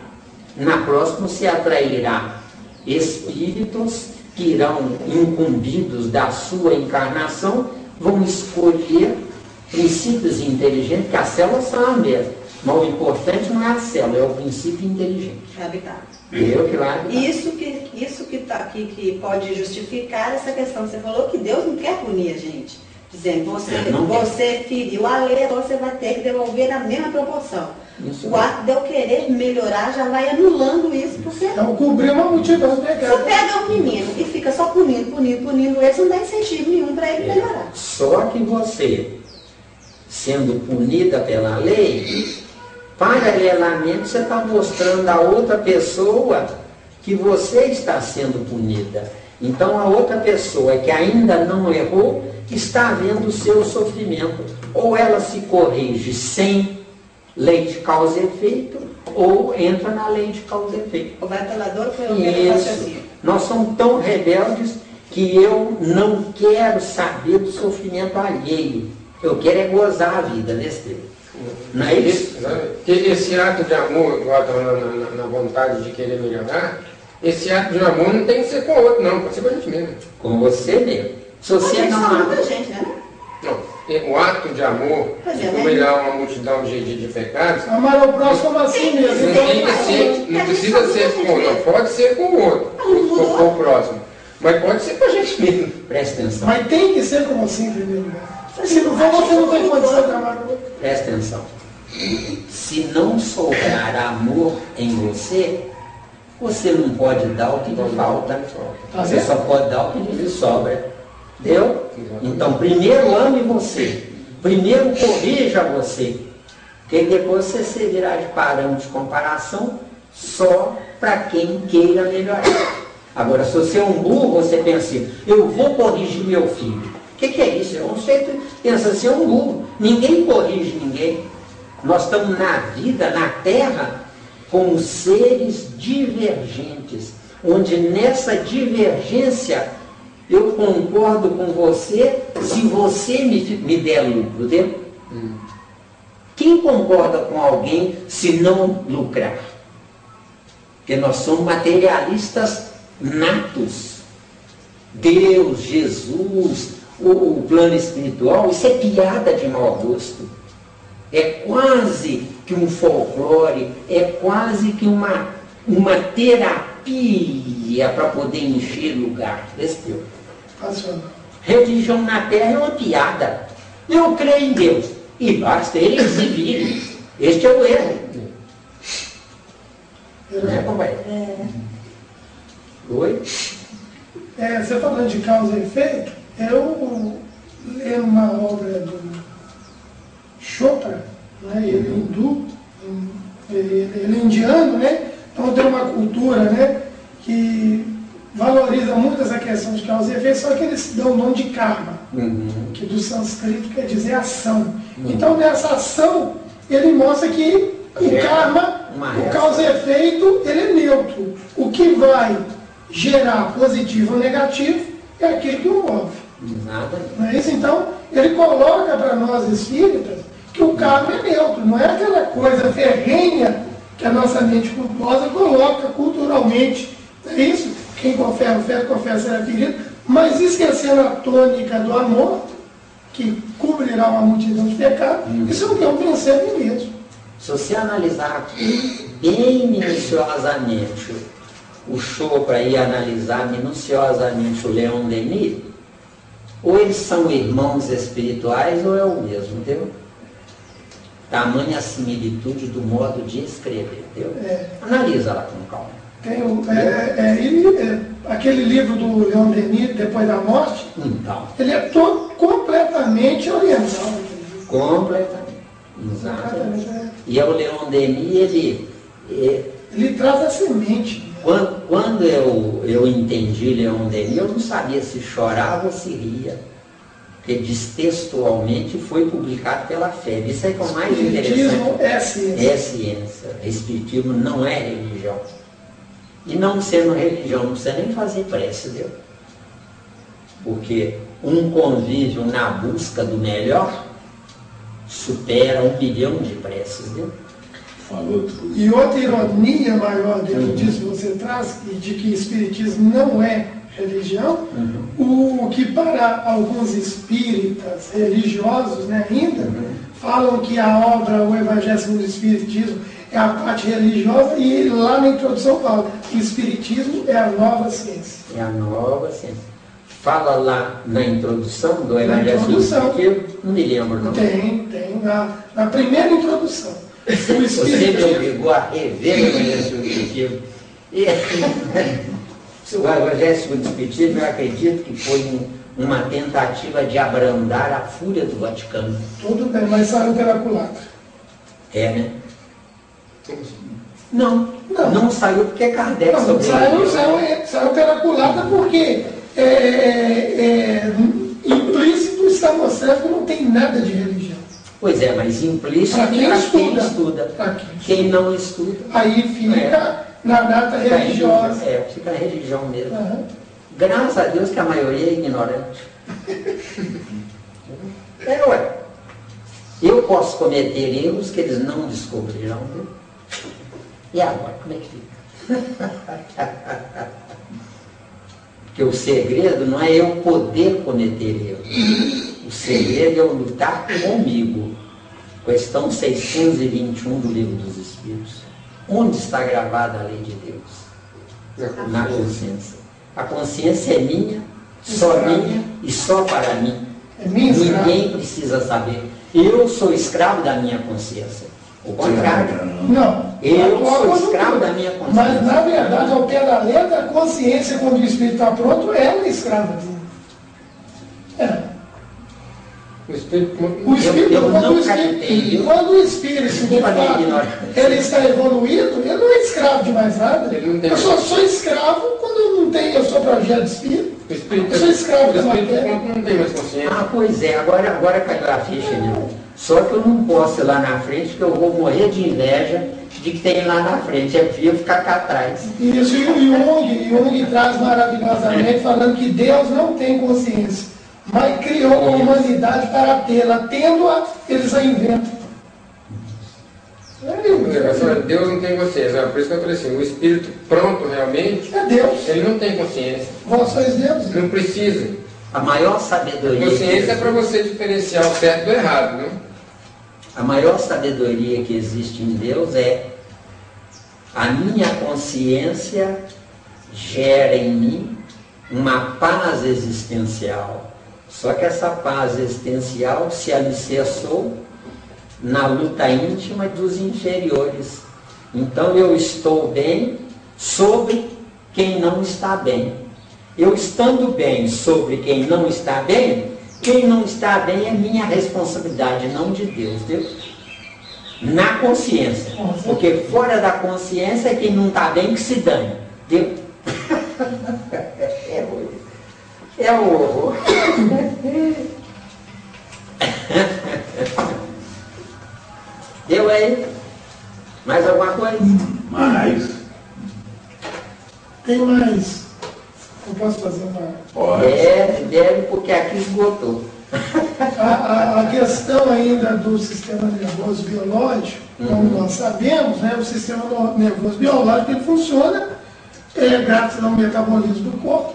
Na próxima, você atrairá espíritos que irão, incumbidos da sua encarnação, vão escolher princípios inteligentes, que as células são as mesmas. Mas o importante não é a célula, é o princípio inteligente. Habitat. Eu que lá. Isso que está aqui, que pode justificar essa questão. Você falou que Deus não quer punir a gente. Dizendo, você feriu a lei, você vai ter que devolver na mesma proporção. Isso o ato de eu querer melhorar já vai anulando isso, porque Então, cobrir uma multidão de pecados. você pega um menino e fica só punindo ele, você não dá incentivo nenhum para ele melhorar. Só que você, sendo punida pela lei, paralelamente você está mostrando a outra pessoa que você está sendo punida. Então a outra pessoa que ainda não errou está vendo o seu sofrimento. Ou ela se corrige sem lei de causa e efeito, ou entra na lei de causa e efeito. O batalhador foi o meu Isso. raciocínio. Nós somos tão rebeldes que eu não quero saber do sofrimento alheio. Eu quero é gozar a vida nesse tempo. Não é isso? Porque esse ato de amor, igual estava na vontade de querer melhorar, esse ato de amor não tem que ser com o outro, não, pode ser com a gente mesmo. Com você mesmo. Se você não ama ama, muita gente, né? Não, o ato de amor, Pois é, de né? melhorar uma multidão de pecados, Amar ao próximo assim mesmo. não, Então, tem que ser, não precisa ser com o outro, não, pode ser com o outro, com o próximo, mas pode ser com a gente mesmo. presta atenção. mas tem que ser como assim, em primeiro lugar. Se não for, você não tem condição de amar o outro. Presta atenção. Se não sobrar amor em você, você não pode dar o que lhe falta. Você só pode dar o que lhe sobra. Entendeu? Então, primeiro ame você. Primeiro corrija você. Porque depois você servirá de parâmetro de comparação só para quem queira melhorar. Agora, se você é um burro, você pensa assim, eu vou corrigir meu filho. O que é isso? É um jeito, pensa assim, é um burro. Ninguém corrige ninguém. Nós estamos na vida, na Terra, como seres divergentes, onde nessa divergência eu concordo com você se você me der lucro, entendeu? Quem concorda com alguém se não lucrar? Porque nós somos materialistas natos. Deus, Jesus, o plano espiritual, isso é piada de mau gosto. É quase que um folclore, é quase que uma terapia para poder encher lugar. Respira. Religião na Terra é uma piada. Eu creio em Deus. E basta ele se vir. Este é o erro. Né, companheiro? Oi? Você falando de causa e efeito, eu lendo uma obra do Chopra, né, ele é hindu, ele é indiano, né? Então tem uma cultura, né, que valoriza muito essa questão de causa e efeito, só que eles dão o nome de karma, que do sânscrito quer dizer ação. Então nessa ação, ele mostra que o karma, o causa e efeito, ele é neutro. O que vai gerar positivo ou negativo é aquilo que o move. Nada. Não é isso? Então, ele coloca para nós espíritas que o karma é neutro, não é aquela coisa ferrenha que a nossa mente culposa coloca culturalmente. É isso? Quem confere, será ferido, mas esquecendo a tônica do amor, que cobrirá uma multidão de pecados, isso é um vencer a mim mesmo. Se você analisar aqui bem minuciosamente o Chopra e analisar minuciosamente o Leon Denis, ou eles são irmãos espirituais ou é o mesmo, entendeu? Tamanha similitude do modo de escrever, entendeu? Analisa lá com calma. Tem aquele livro do Leon Denis, Depois da Morte, Então, ele é todo completamente oriental. completamente. Exatamente. E o Leon Denis, Ele traz a semente. quando eu entendi Leon Denis, eu não sabia se chorava ou se ria. Porque textualmente foi publicado pela fé. Isso é que é o mais Espiritismo interessante. é ciência. É ciência. Espiritismo não é religião. E não sendo religião, não precisa nem fazer prece, entendeu? Porque um convívio na busca do melhor supera 1 bilhão de preces, entendeu? Falou tudo. E outra ironia maior dentro disso que você traz, e de que Espiritismo não é religião, o que para alguns espíritas religiosos, né, ainda, falam que a obra, o Evangelho segundo o Espiritismo, é a parte religiosa, e lá na introdução fala que o Espiritismo é a nova ciência. É a nova ciência. Fala lá na introdução do Na Evangelho segundo o introdução. Espiritismo, não me lembro não. Tem, na primeira introdução. O Você me Espiritismo, obrigou a rever o Evangelho segundo o Espiritismo. E o Evangelho segundo o Espiritismo, eu acredito que foi uma tentativa de abrandar a fúria do Vaticano. tudo bem, mas saiu pela culatra. É, né? Não saiu porque Kardec Não, sobreviveu. saiu pela culatra porque implícito está mostrando que não tem nada de religião. Pois é, mas implícito Para quem para estuda. quem estuda. Pra quem Quem não estuda, Aí fica na data religiosa. Fica a religião mesmo. Aham. Graças a Deus que a maioria é ignorante. Ué. Eu posso cometer erros que eles não descobrirão, viu? E agora, como é que fica? Porque o segredo não é eu poder cometer erros. O segredo é eu lutar comigo. Questão 621 do Livro dos Espíritos. Onde está gravada a lei de Deus? Na consciência. A consciência é minha, só minha e só para mim. É minha escrava. Ninguém precisa saber. Eu sou escravo da minha consciência. O contrário. Não. Eu Atual sou quando escravo tudo. da minha consciência. Mas, na verdade, ao pé da letra, a consciência, quando o espírito está pronto, ela é escrava dele. O Espírito O espírito, Eu quando, não o espírito captei, viu? quando o espírito, de Desculpa a minha fato, ignorância. ele está evoluído, ele não é escravo de mais nada. Ele não tem- Eu só sou escravo quando eu não tenho, eu sou projeto de espírito. O Espírito, Eu sou escravo da o Espírito matéria. não tem mais consciência. Ah, pois é, agora caiu a ficha, né? Só que eu não posso ir lá na frente, que eu vou morrer de inveja de que tem lá na frente. É preciso ficar cá atrás. Isso, e o Jung traz maravilhosamente, falando que Deus não tem consciência, mas criou a humanidade para tê-la. Tendo-a, eles a inventam. Deus não tem consciência. Por isso que eu falei assim, o Espírito pronto realmente, É Deus. ele não tem consciência. Vós sois Deus. Não precisa. A maior sabedoria. Consciência é para você diferenciar o certo do errado, né? A maior sabedoria que existe em Deus é a minha consciência gera em mim uma paz existencial. Só que essa paz existencial se alicerçou na luta íntima dos inferiores. Então eu estou bem sobre quem não está bem. Eu estando bem sobre quem não está bem é minha responsabilidade, não de Deus, viu? Na consciência. Porque fora da consciência é quem não está bem que se dane. Viu? É o horror. Deu aí? Mais alguma coisa? Mas, Tem mais. Eu posso fazer uma. pode. Deve, porque aqui esgotou. A questão ainda do sistema nervoso biológico, como nós sabemos, né, o sistema nervoso biológico ele funciona graças ao metabolismo do corpo,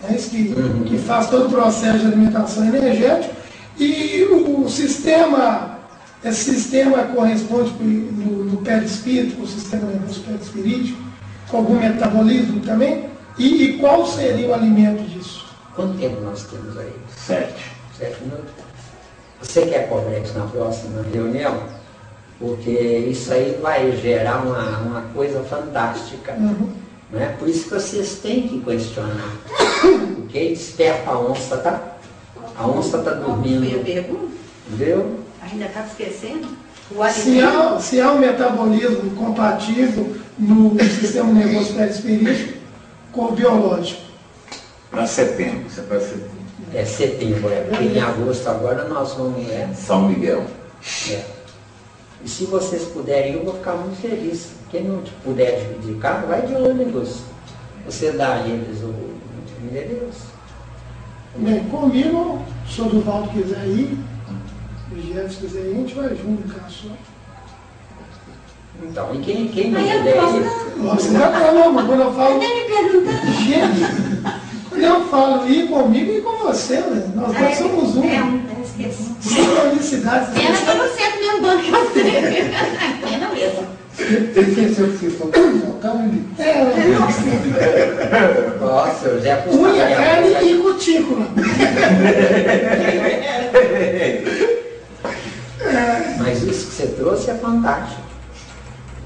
né, isso que faz todo o processo de alimentação energética, e o sistema Esse sistema corresponde no perispírito, com o sistema nervoso perispirítico, com algum metabolismo também? E qual seria o alimento disso? Quanto tempo nós temos aí? 7. 7 minutos. Você quer cobrar isso na próxima reunião? Porque isso aí vai gerar uma coisa fantástica. Né? Por isso que vocês têm que questionar. Porque desperta a onça, tá? A onça está dormindo. Entendeu? Ainda está esquecendo? Se há um metabolismo compatível no sistema nervoso perispirítico com o biológico. Para setembro, isso é para setembro. É setembro, porque em agosto agora nós vamos. São Miguel. E se vocês puderem, eu vou ficar muito feliz. Quem não puder dividir carro, vai de ônibus. Você dá a eles o endereço. Bem, comigo, se o Duvaldo quiser ir, o Jefferson quiser ir, a gente vai junto no carro só. Então, e quem não puder ir? Você não fala, mas quando eu falo. Gente, quando eu falo ir comigo e com você, né? Nós dois somos um. Esqueci. Sincronicidade. Pena que eu não sento no mesmo banco que você. Pena mesmo. Você esqueceu que vocês estão ali? Nossa, eu já unha, carne e cutícula. Mas isso que você trouxe é fantástico.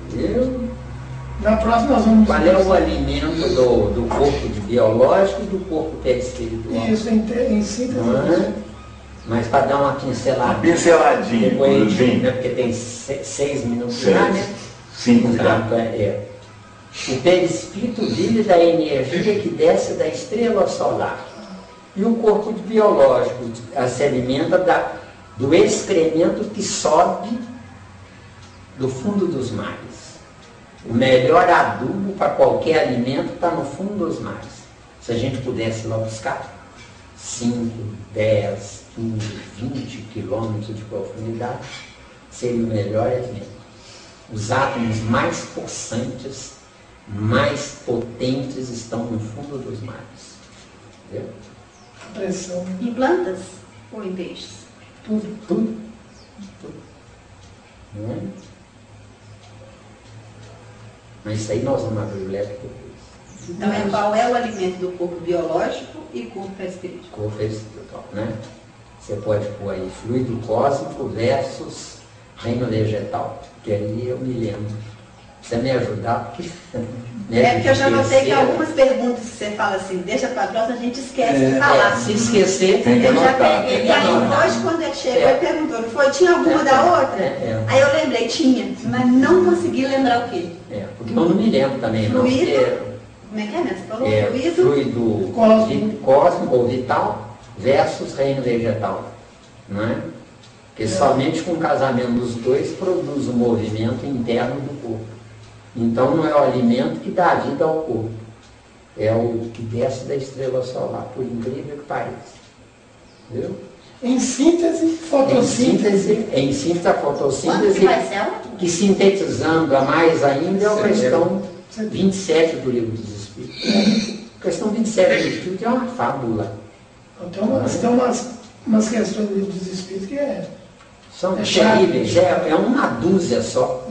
Viu? Na próxima nós vamos... Qual é o alimento do corpo biológico e do corpo perispiritual? Isso, em síntese. Mas para dar uma pincelada. Uma pinceladinha, depois, né, porque tem 6 minutos já, né? 5 já. O perispírito vive da energia que desce da estrela solar. E o corpo biológico se alimenta do excremento que sobe do fundo dos mares. O melhor adubo para qualquer alimento está no fundo dos mares. Se a gente pudesse ir lá buscar 5, 10, 15, 20 quilômetros de profundidade, seria o melhor alimento. Os átomos mais possantes, mais potentes estão no fundo dos mares. Entendeu? A pressão. Em plantas ou em peixes? Tudo. Não é? Mas isso aí nós vamos abrir o leque depois. Então, qual é o alimento do corpo biológico e corpo perispiritual? Corpo espiritual, né? Você pode pôr aí fluido cósmico versus reino vegetal, que aí eu me lembro. Precisa me ajudar, porque... É porque eu já notei que algumas perguntas que você fala assim, deixa para próxima, a gente esquece de falar. Se esquecer, tem que Eu já anotar. peguei, e aí hoje quando ele chegou, ele perguntou, não foi? Tinha alguma da outra? Aí eu lembrei, tinha, mas não consegui lembrar o quê? Porque eu não me lembro também, não. Fluido? Porque Como é que é, né? Você falou fluido cósmico ou vital versus reino vegetal, não é? Porque somente com o casamento dos dois produz o movimento interno do corpo. Então não é o alimento que dá vida ao corpo, é o que desce da estrela solar, por incrível que pareça. Viu? Em síntese, fotossíntese. Em síntese, a Quando fotossíntese, que vai ser ela? que sintetizando a mais ainda é a questão 27 do Livro dos Espíritos. A questão 27 do Espírito é uma fábula. Tem umas questões do Livro dos Espíritos que São É chato. terríveis, é uma dúzia só.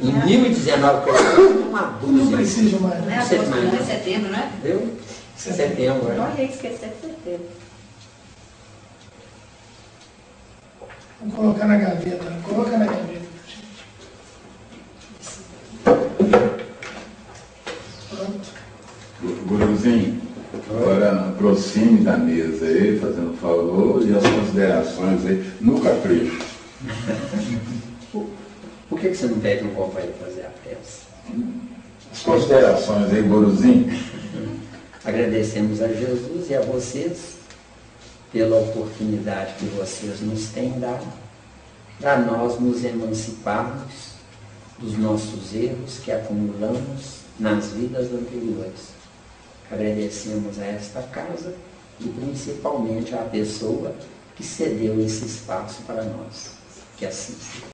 Em 1019 questões, uma não dúzia. precisa mais. Não é Não sei agosto, mais. não é setembro, né? Entendeu? Setembro. Olha, esqueci de setembro. Vou colocar na gaveta. Coloca na gaveta. Pronto. Guruzinho, agora aproxime da mesa aí, fazendo favor, e as considerações aí, no capricho. Por que você não pede um companheiro fazer a prece? As considerações aí, Guruzinho. Agradecemos a Jesus e a vocês pela oportunidade que vocês nos têm dado para nós nos emanciparmos dos nossos erros que acumulamos nas vidas anteriores. Agradecemos a esta casa e principalmente à pessoa que cedeu esse espaço para nós. Que assim seja.